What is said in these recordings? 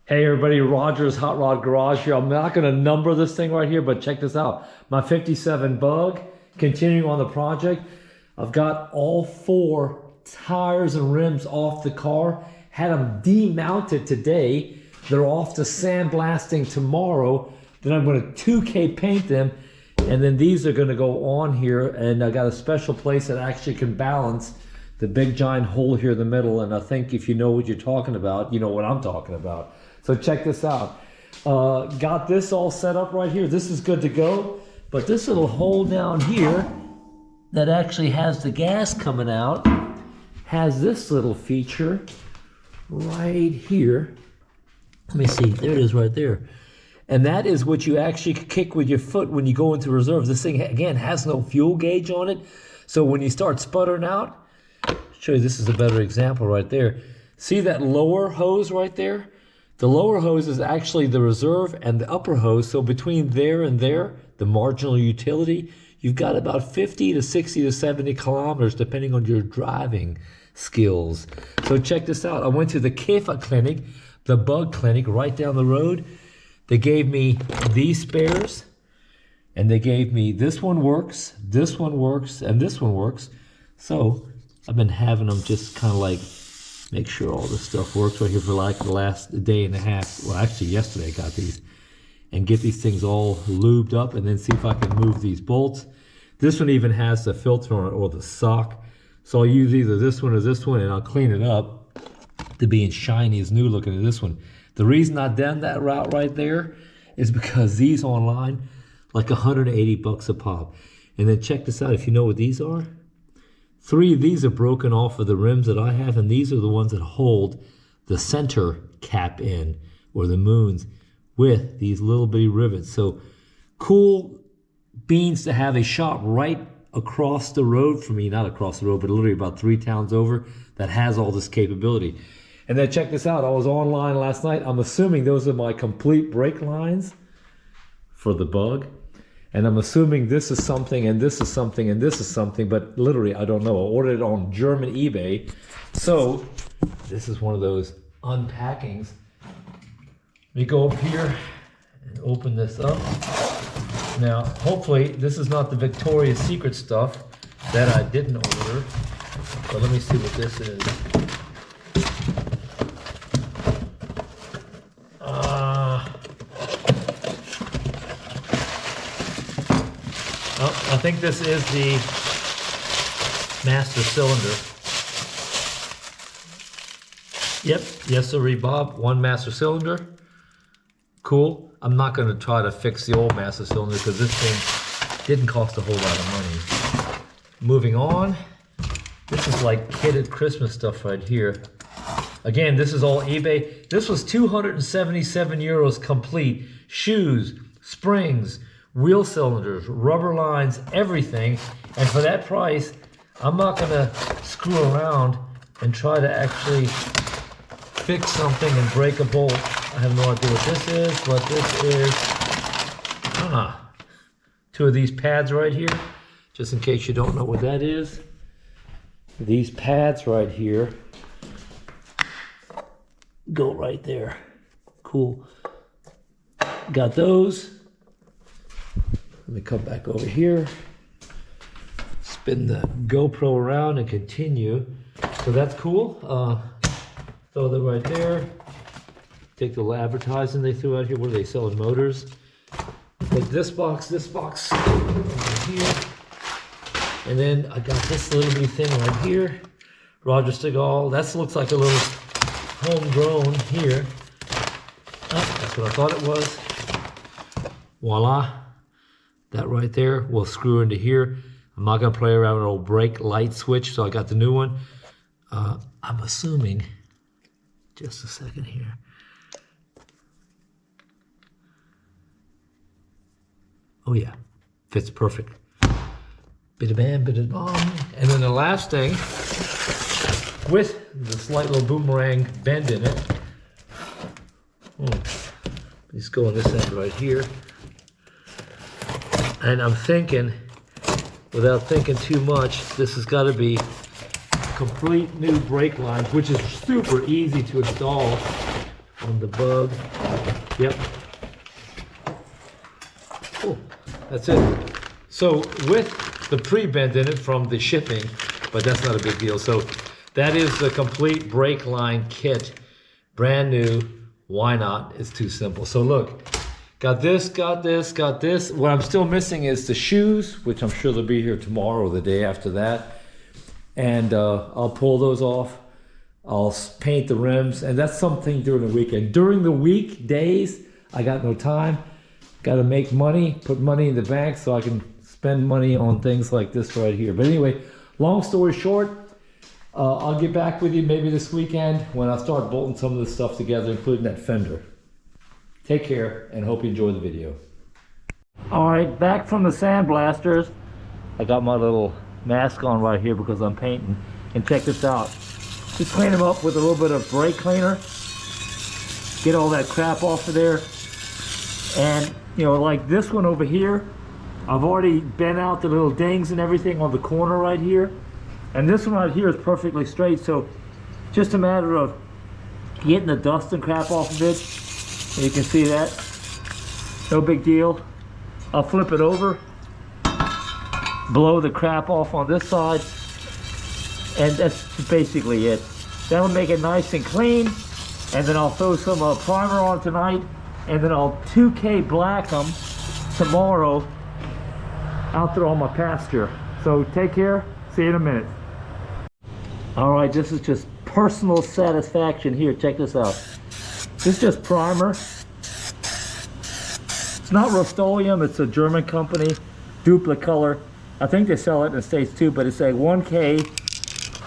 Hey everybody, Roger's Hot Rod Garage here. I'm not going to number this thing right here, but check this out. My 57 Bug, continuing on the project. I've got all four tires and rims off the car. Had them demounted today. They're off to sandblasting tomorrow. Then I'm going to 2K paint them. And then these are going to go on here. And I got a special place that actually can balance the big giant hole here in the middle. And I think if you know what you're talking about, you know what I'm talking about. So check this out. Got this all set up right here. This is good to go. But this little hole down here that actually has the gas coming out has this little feature right here. Let me see. There it is right there. And that is what you actually kick with your foot when you go into reserve. This thing, again, has no fuel gauge on it. So when you start sputtering out, I'll show you, this is a better example right there. See that lower hose right there? The lower hose is actually the reserve and the upper hose. So between there and there, the marginal utility, you've got about 50 to 60 to 70 kilometers, depending on your driving skills. So check this out. I went to the Kefa clinic, the Bug clinic right down the road. They gave me these spares, and they gave me this one works, and this one works. So I've been having them just kind of like make sure all this stuff works right here for like the last day and a half. Well, actually yesterday I got these. And get these things all lubed up and then see if I can move these bolts. This one even has the filter on it or the sock. So I'll use either this one or this one and I'll clean it up to being shiny as new looking as this one. The reason I've done that route right there is because these online, like 180 bucks a pop. And then check this out, if you know what these are. 3 of these are broken off of the rims that I have, and these are the ones that hold the center cap in, or the moons, with these little bitty rivets. So cool beans to have a shop right across the road from me, not across the road, but literally about 3 towns over, that has all this capability. And then check this out, I was online last night. I'm assuming those are my complete brake lines for the Bug. And I'm assuming this is something, and this is something, and this is something, but literally, I don't know. I ordered it on German eBay. So, this is one of those unpackings. Let me go up here and open this up. Now, hopefully, this is not the Victoria's Secret stuff that I didn't order. But let me see what this is. I think this is the master cylinder. Yep, yes sirree, Bob, 1 master cylinder. Cool. I'm not going to try to fix the old master cylinder because this thing didn't cost a whole lot of money. Moving on, this is like kitted Christmas stuff right here. Again, this is all eBay. This was 277 euros complete. Shoes, springs, wheel cylinders, rubber lines, everything. And for that price, I'm not gonna screw around and try to actually fix something and break a bolt. I have no idea what this is, but this is 2 of these pads right here, just in case you don't know what that is. These pads right here go right there. Cool. Got those. Let me come back over here, spin the GoPro around and continue. So that's cool. Throw that right there. Take the little advertising they threw out here. What are they selling? Motors. Take this box over here. And then I got this little bitty thing right here. Roger Stigall. That looks like a little homegrown here. Oh, that's what I thought it was. Voila. That right there will screw into here. I'm not going to play around with an old brake light switch, so I got the new one. I'm assuming, just a second here. Oh yeah, fits perfect. Bit of bam, bit of bomb. And then the last thing, with the slight little boomerang bend in it. Let's go on this end right here. And I'm thinking, without thinking too much, this has got to be complete new brake lines, which is super easy to install on the bug. Yep. Oh, that's it. So with the pre-bend in it from the shipping, but that's not a big deal. So that is the complete brake line kit. Brand new. Why not? It's too simple. So look, got this, got this, got this. What I'm still missing is the shoes, which I'm sure they'll be here tomorrow or the day after that. And I'll pull those off. I'll paint the rims, and that's something during the weekend. During the weekdays, I got no time. Got to make money, put money in the bank so I can spend money on things like this right here. But anyway, long story short, I'll get back with you maybe this weekend when I start bolting some of this stuff together, including that fender. Take care, and hope you enjoy the video. All right, back from the sandblasters. I got my little mask on right here because I'm painting. And check this out. Just clean them up with a little bit of brake cleaner. Get all that crap off of there. And, you know, like this one over here, I've already bent out the little dings and everything on the corner right here. And this one right here is perfectly straight, so just a matter of getting the dust and crap off of it. You can see that. No big deal. I'll flip it over, blow the crap off on this side, and that's basically it. That'll make it nice and clean, and then I'll throw some primer on tonight, and then I'll 2K black them tomorrow out there on my pasture. So take care, see you in a minute. All right, this is just personal satisfaction here. Check this out. This is just primer. It's not Rust-Oleum, it's a German company, Duplicolor. I think they sell it in the States too, but it's a 1K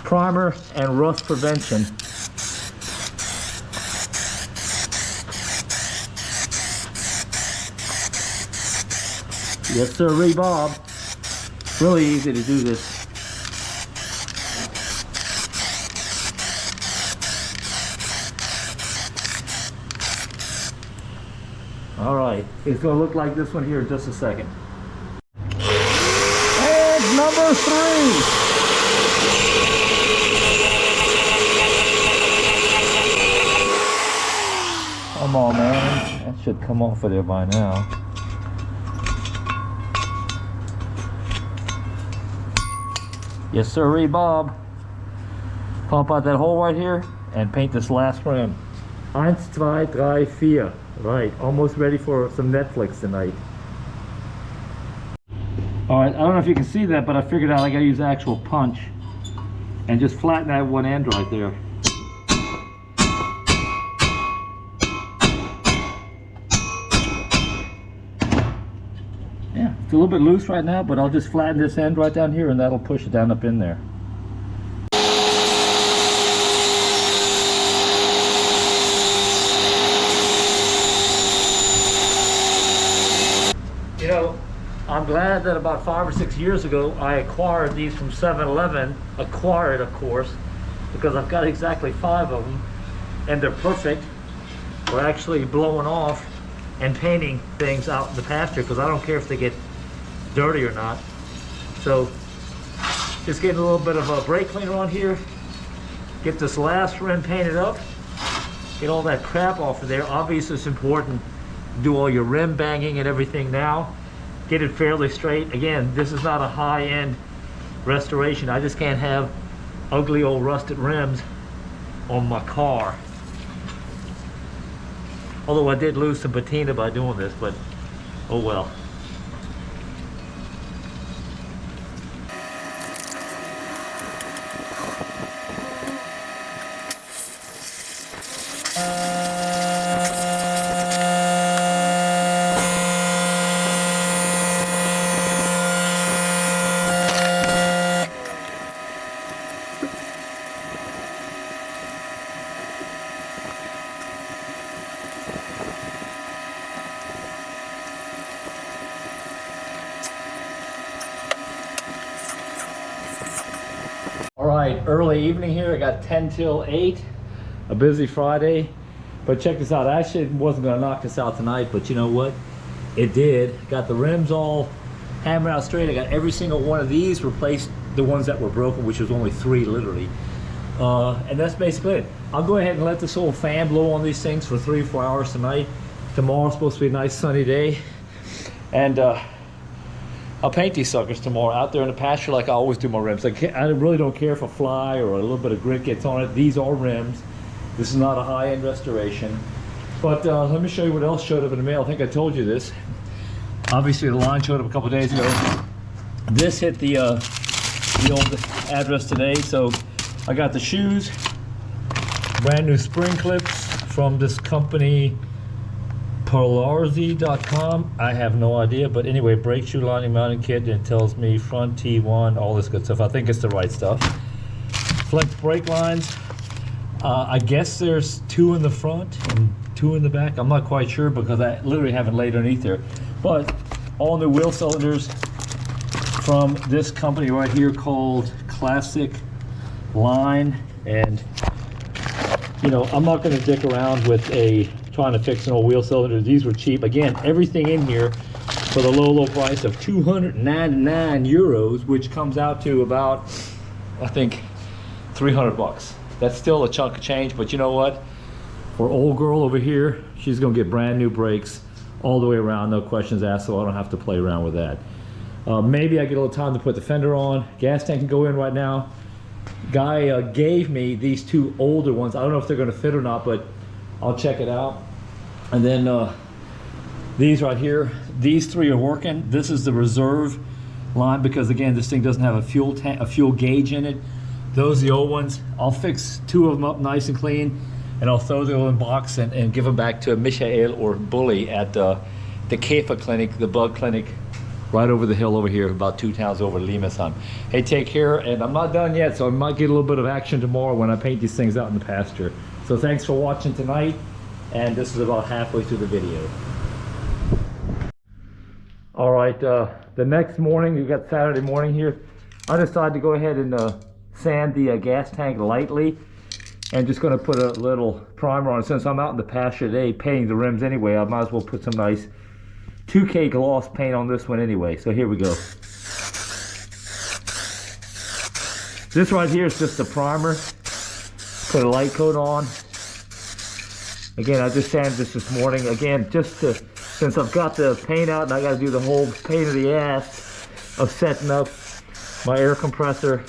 primer and rust prevention. Yes, sir, Bob. Really easy to do this. All right, it's gonna look like this one here in just a second. And number 3. Come on, man. That should come off of there by now. Yes, sir, Bob. Pump out that hole right here and paint this last rim. 1, 2, 3, 4. Right, almost ready for some Netflix tonight. All right, I don't know if you can see that, but I figured out I gotta use actual punch and just flatten that one end right there. Yeah, it's a little bit loose right now, but I'll just flatten this end right down here and that'll push it down up in there. You know, I'm glad that about 5 or 6 years ago I acquired these from 7-Eleven, acquired of course, because I've got exactly 5 of them and they're perfect. We're actually blowing off and painting things out in the pasture because I don't care if they get dirty or not. So just getting a little bit of a brake cleaner on here, get this last rim painted up, get all that crap off of there. Obviously it's important to do all your rim banging and everything now. Get it fairly straight. Again, this is not a high-end restoration. I just can't have ugly old rusted rims on my car. Although I did lose some patina by doing this, but oh well. Alright, early evening here. I got 10 till 8. A busy Friday. But check this out. I actually wasn't going to knock this out tonight, but you know what? It did. Got the rims all hammered out straight. I got every single one of these replaced, the ones that were broken, which was only 3 literally. And that's basically it. I'll go ahead and let this old fan blow on these things for 3 or 4 hours tonight. Tomorrow's supposed to be a nice sunny day. And I'll paint these suckers tomorrow out there in the pasture like I always do my rims. I really don't care if a fly or a little bit of grit gets on it. These are rims. This is not a high-end restoration. But let me show you what else showed up in the mail. I think I told you this. Obviously the line showed up a couple days ago. This hit the old address today. So I got the shoes, brand new spring clips from this company, Polarzi.com. I have no idea, but anyway, brake shoe lining mounting kit, and it tells me front T1, all this good stuff. I think it's the right stuff. Flex brake lines. I guess there's 2 in the front and 2 in the back. I'm not quite sure because I literally haven't laid underneath there. But all new wheel cylinders from this company right here called Classic Line. And you know, I'm not going to dick around with trying to fix an old wheel cylinder. These were cheap. Again, everything in here for the low price of 299 euros, which comes out to about, I think, 300 bucks. That's still a chunk of change, but you know what? For old girl over here, she's gonna get brand new brakes all the way around, no questions asked, so I don't have to play around with that. Maybe I get a little time to put the fender on. Gas tank can go in right now. Guy gave me these 2 older ones. I don't know if they're gonna fit or not, but I'll check it out. And then these right here, these 3 are working. This is the reserve line because again, this thing doesn't have a fuel gauge in it. Those are the old ones. I'll fix 2 of them up nice and clean, and I'll throw them in a box and give them back to Michael or Bully at the Käfer clinic, the bug clinic, right over the hill over here, about 2 towns over, Limesheim. Hey, take care, and I'm not done yet, so I might get a little bit of action tomorrow when I paint these things out in the pasture. So thanks for watching tonight, and this is about halfway through the video. All right, the next morning, you got Saturday morning here, I decided to go ahead and sand the gas tank lightly, and just going to put a little primer on it. Since I'm out in the pasture today painting the rims anyway, I might as well put some nice 2K gloss paint on this one anyway. So here we go. This right here is just the primer. Put a light coat on. Again, I just sanded this morning. Again, since I've got the paint out and I got to do the whole pain in the ass of setting up my air compressor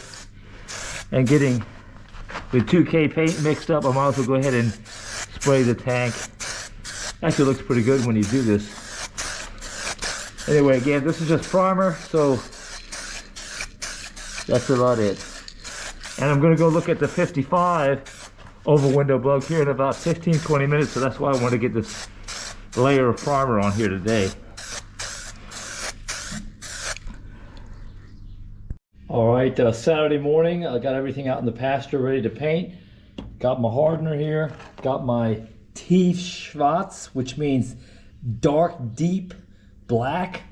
and getting the 2K paint mixed up, I might as well go ahead and spray the tank. Actually looks pretty good when you do this. Anyway, again, this is just primer, so that's about it. And I'm going to go look at the 55 over window bug here in about 15-20 minutes, so that's why I want to get this layer of primer on here today. All right, Saturday morning, I got everything out in the pasture ready to paint. Got my hardener here, got my Tiefschwarz, which means dark, deep black.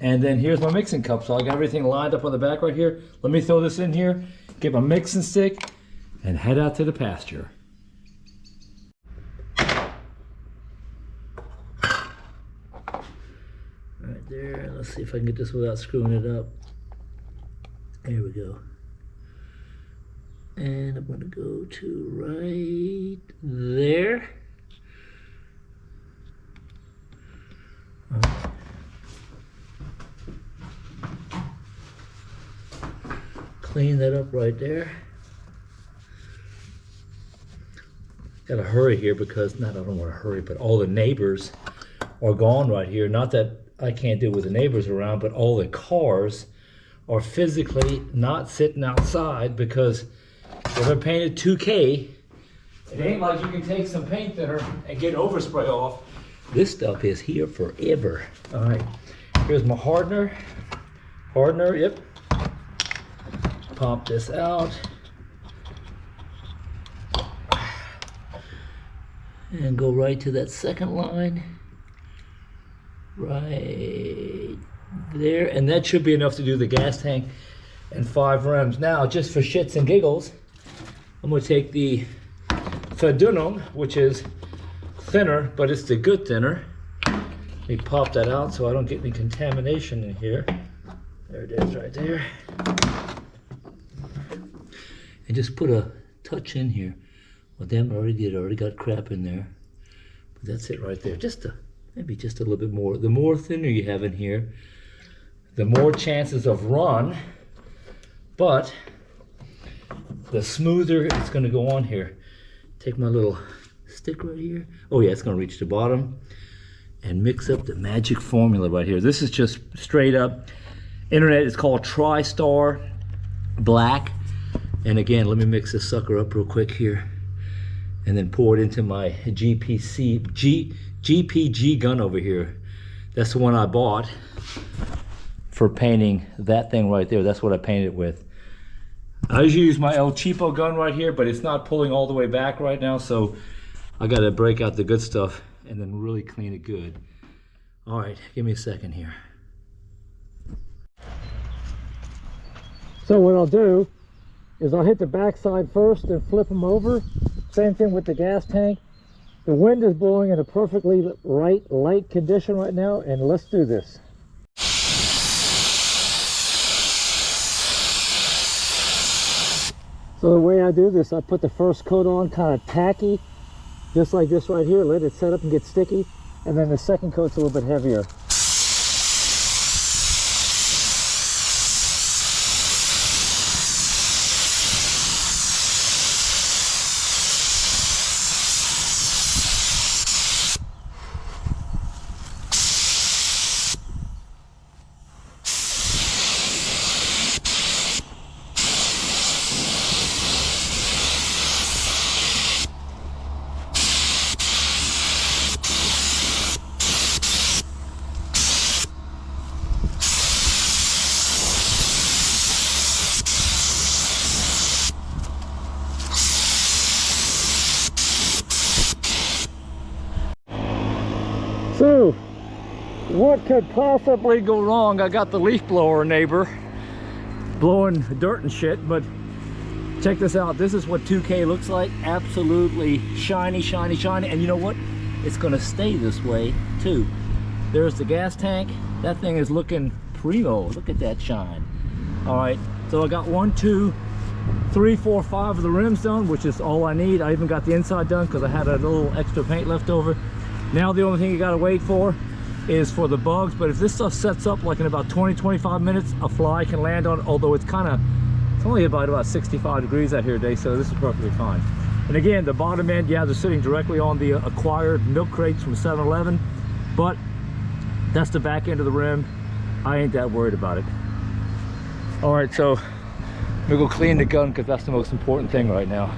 And then here's my mixing cup. So I got everything lined up on the back right here. Let me throw this in here, get my mixing stick, and head out to the pasture. Right there, let's see if I can get this without screwing it up. There we go. And I'm gonna go to right there. Clean that up right there. Gotta hurry here because, I don't want to hurry, but all the neighbors are gone right here. Not that I can't deal with the neighbors around, but all the cars are physically not sitting outside because if I painted 2K, it ain't like you can take some paint thinner and get overspray off. This stuff is here forever. All right, here's my hardener. Yep. Pop this out. And go right to that second line. Right there, and that should be enough to do the gas tank and 5 rims. Now, just for shits and giggles, I'm going to take the Verdünnung, which is thinner, but it's the good thinner. Let me pop that out so I don't get any contamination in here. There it is right there. And just put a touch in here. Well, damn, I already did. I already got crap in there. But that's it right there. Maybe just a little bit more. The more thinner you have in here, the more chances of run, but the smoother it's gonna go on here. Take my little stick right here. Oh yeah, it's gonna reach the bottom and mix up the magic formula right here. This is just straight up internet. It's called TriStar Black. And again, let me mix this sucker up real quick here and then pour it into my GPG gun over here. That's the one I bought for painting that thing right there. That's what I painted it with. I usually use my El Cheapo gun right here, but it's not pulling all the way back right now, so I gotta break out the good stuff and then really clean it good. All right, give me a second here. So what I'll do is I'll hit the backside first and flip them over. Same thing with the gas tank. The wind is blowing in a perfectly right light condition right now, and let's do this. So the way I do this, I put the first coat on kind of tacky, just like this right here, let it set up and get sticky, and then the second coat's a little bit heavier. So, what could possibly go wrong? I got the leaf blower neighbor blowing dirt and shit, but check this out. This is what 2K looks like. Absolutely shiny, shiny, shiny. And you know what? It's gonna stay this way too. There's the gas tank. That thing is looking primo. Look at that shine. All right, so I got 1, 2, 3, 4, 5 of the rims done, which is all I need. I even got the inside done because I had a little extra paint left over. Now the only thing you gotta wait for is for the bugs, but if this stuff sets up like in about 20-25 minutes, a fly can land on it, although it's only about 65 degrees out here today, so this is perfectly fine. And again, the bottom end, yeah, they're sitting directly on the acquired milk crates from 7-Eleven, but that's the back end of the rim. I ain't that worried about it. All right, so I'm gonna go clean the gun because that's the most important thing right now.